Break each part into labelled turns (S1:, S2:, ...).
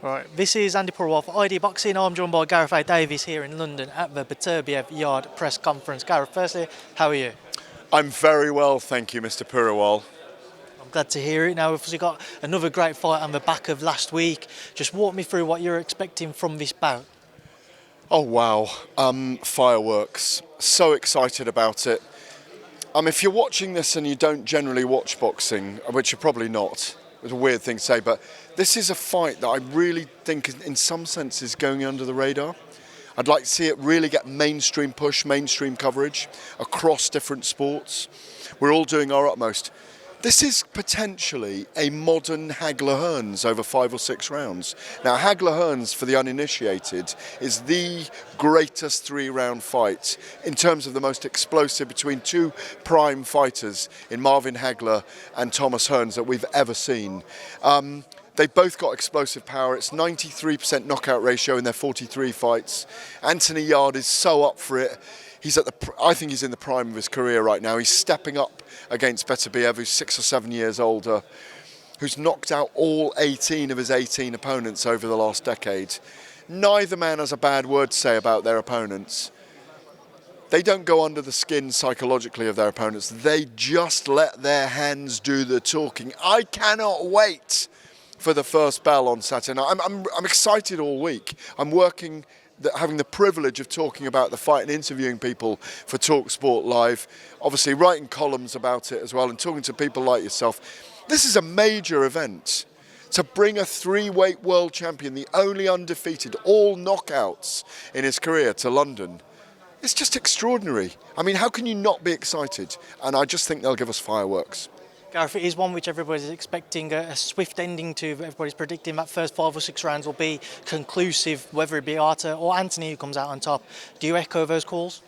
S1: Right, this is Andy Purwell for ID Boxing. I'm joined by Gareth Davies here in London at the Beterbiev-Yarde press conference. Gareth, firstly, how are you?
S2: I'm very well, thank you, Mr. Purawal.
S1: I'm glad to hear it. Now, we've obviously got another great fight on the back of last week. Just walk me through what you're expecting from this bout.
S2: Oh wow, fireworks. So excited about it. If you're watching this and you don't generally watch boxing, which you're probably not, it's a weird thing to say, but this is a fight that I really think in some sense is going under the radar. I'd like to see it really get mainstream push, mainstream coverage across different sports. We're all doing our utmost. This is potentially a modern Hagler-Hearns over 5 or 6 rounds. Now, Hagler-Hearns, for the uninitiated, is the greatest 3-round fight in terms of the most explosive between two prime fighters in Marvin Hagler and Thomas Hearns that we've ever seen. They've both got explosive power. It's 93% knockout ratio in their 43 fights. Anthony Yarde is so up for it. I think he's in the prime of his career right now. He's stepping up against Beterbiev, who's 6 or 7 years older, who's knocked out all 18 of his 18 opponents over the last decade. Neither man has a bad word to say about their opponents. They don't go under the skin psychologically of their opponents. They just let their hands do the talking. I cannot wait for the first bell on Saturday night. I'm excited all week. I'm working, having the privilege of talking about the fight and interviewing people for TalkSport Live, obviously writing columns about it as well and talking to people like yourself. This is a major event. To bring a 3-weight world champion, the only undefeated, all knockouts in his career, to London, it's just extraordinary. How can you not be excited? And I just think they'll give us fireworks.
S1: Gareth, it is one which everybody's expecting a swift ending to. Everybody's predicting that first 5 or 6 rounds will be conclusive, whether it be Arta or Anthony who comes out on top. Do you echo those calls?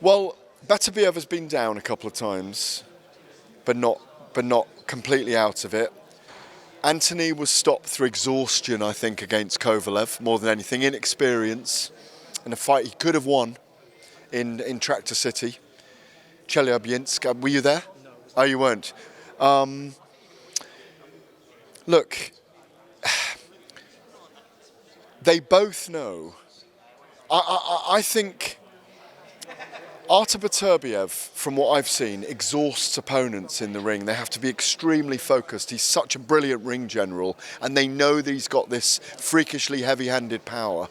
S2: Well, Beterbiev has been down a couple of times, but not completely out of it. Anthony was stopped through exhaustion, I think, against Kovalev, more than anything, inexperience, in a fight he could have won in Tractor City. Chelyabinsk, were you there? Oh, you weren't. Look, they both know. I think Artur Beterbiev, from what I've seen, exhausts opponents in the ring. They have to be extremely focused. He's such a brilliant ring general, and they know that he's got this freakishly heavy-handed power.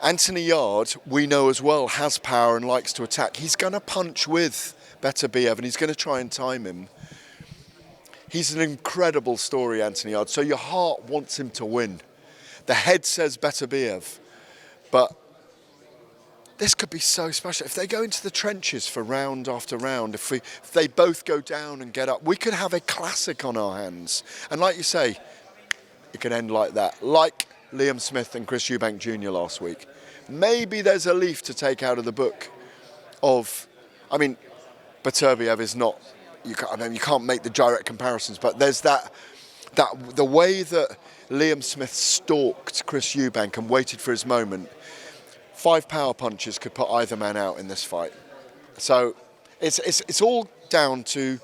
S2: Anthony Yarde, we know as well, has power and likes to attack. He's going to punch with Beterbiev, and he's going to try and time him. He's an incredible story, Anthony Yarde, so your heart wants him to win. The head says Beterbiev, but this could be so special. If they go into the trenches for round after round, if they both go down and get up, we could have a classic on our hands. And like you say, it could end like that, like Liam Smith and Chris Eubank Jr. last week. Maybe there's a leaf to take out of the book of, Beterbiev is not, you can't make the direct comparisons, but there's the way that Liam Smith stalked Chris Eubank and waited for his moment. 5 power punches could put either man out in this fight. So it's all down to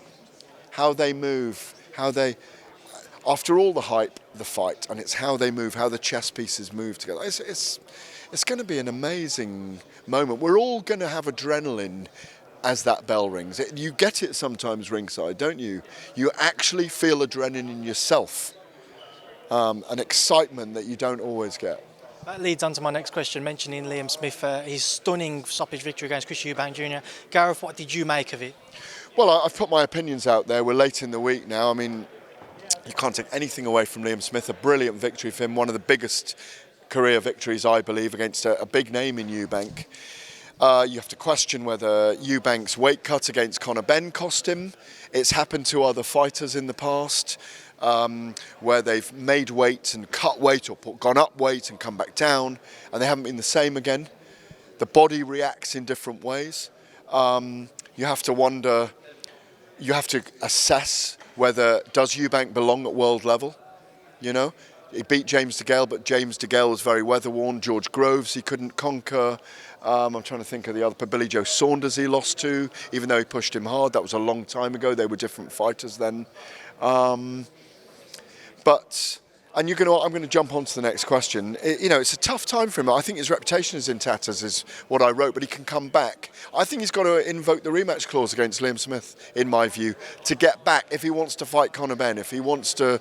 S2: how they move, after all the hype, the fight, and it's how they move, how the chess pieces move together. It's going to be an amazing moment. We're all going to have adrenaline as that bell rings. You get it sometimes ringside, don't you? You actually feel adrenaline yourself, an excitement that you don't always get.
S1: That leads on to my next question, mentioning Liam Smith, his stunning stoppage victory against Chris Eubank Jr. Gareth, what did you make of it?
S2: Well, I've put my opinions out there. We're late in the week now. You can't take anything away from Liam Smith. A brilliant victory for him, one of the biggest career victories, I believe, against a big name in Eubank. You have to question whether Eubank's weight cut against Conor Benn cost him. It's happened to other fighters in the past, where they've made weight and cut weight or gone up weight and come back down, and they haven't been the same again. The body reacts in different ways. You have to wonder, you have to assess whether, does Eubank belong at world level? He beat James DeGale, but James DeGale was very weather-worn. George Groves he couldn't conquer. I'm trying to think of the other. Billy Joe Saunders he lost to, even though he pushed him hard. That was a long time ago. They were different fighters then. But And I'm going to jump on to the next question. It's a tough time for him. I think his reputation is in tatters, is what I wrote, but he can come back. I think he's got to invoke the rematch clause against Liam Smith, in my view, to get back if he wants to fight Conor Benn, if he wants to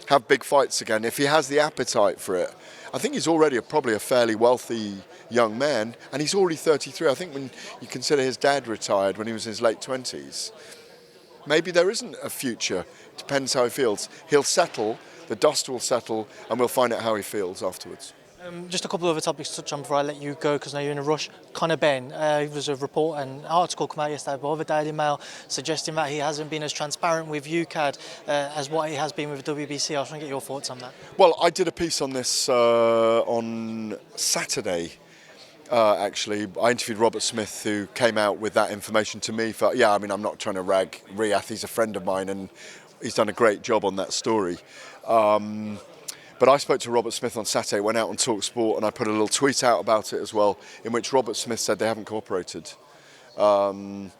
S2: have big fights again, if he has the appetite for it. I think he's already probably a fairly wealthy young man, and he's already 33. I think when you consider his dad retired when he was in his late 20s, maybe there isn't a future. Depends how he feels. He'll settle. The dust will settle, and we'll find out how he feels afterwards.
S1: Just a couple of other topics to touch on before I let you go, because now you're in a rush. Conor Benn, there was a report, an article come out yesterday by the Daily Mail suggesting that he hasn't been as transparent with UCAD as what he has been with the WBC. I was trying to get your thoughts on that.
S2: Well, I did a piece on this on Saturday. Actually, I interviewed Robert Smith, who came out with that information to me. I'm not trying to rag Riyadh. He's a friend of mine, and he's done a great job on that story. But I spoke to Robert Smith on Saturday, went out on Talk Sport, and I put a little tweet out about it as well, in which Robert Smith said they haven't cooperated. And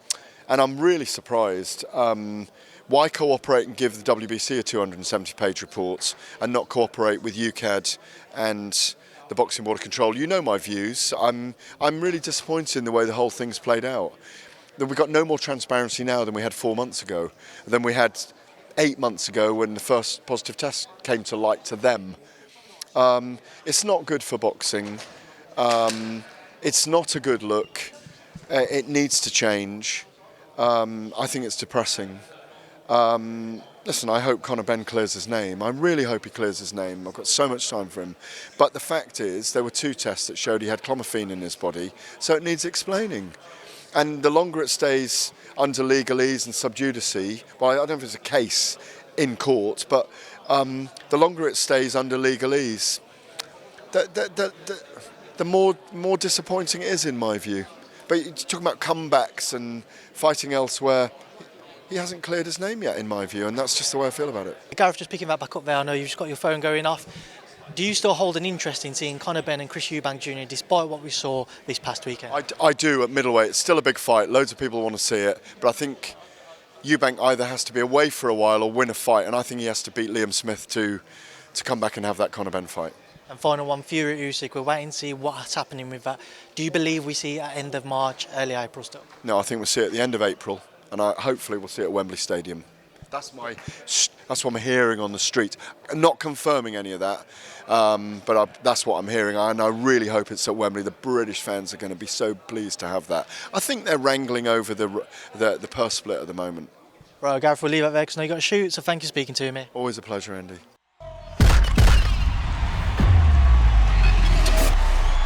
S2: I'm really surprised. Why cooperate and give the WBC a 270-page report and not cooperate with UCAD and the Boxing Board of Control? You know my views. I'm really disappointed in the way the whole thing's played out. We've got no more transparency now than we had 4 months ago, than we had 8 months ago when the first positive test came to light to them. It's not good for boxing. It's not a good look. It needs to change. I think it's depressing. Listen, I hope Conor Benn clears his name. I really hope he clears his name. I've got so much time for him. But the fact is, there were 2 tests that showed he had clomiphene in his body, so it needs explaining. And the longer it stays under legalese and sub judice, well, I don't know if it's a case in court, but the longer it stays under legalese, the more disappointing it is, in my view. But you're talking about comebacks and fighting elsewhere. He hasn't cleared his name yet, in my view, and that's just the way I feel about it.
S1: Gareth, just picking that back up there, I know you've just got your phone going off. Do you still hold an interest in seeing Conor Benn and Chris Eubank Jr. despite what we saw this past weekend?
S2: I do at middleweight. It's still a big fight. Loads of people want to see it. But I think Eubank either has to be away for a while or win a fight. And I think he has to beat Liam Smith to come back and have that Conor Benn fight.
S1: And final one, Fury-Usyk. We're waiting to see what's happening with that. Do you believe we see at end of March, early April still?
S2: No, I think we'll see it at the end of April. And hopefully we'll see it at Wembley Stadium. That's what I'm hearing on the street. I'm not confirming any of that, but that's what I'm hearing, and I really hope it's at Wembley. The British fans are going to be so pleased to have that. I think they're wrangling over the purse split at the moment.
S1: Right, Gareth, we'll leave it there because now you've got to shoot, so thank you for speaking to me.
S2: Always a pleasure, Andy.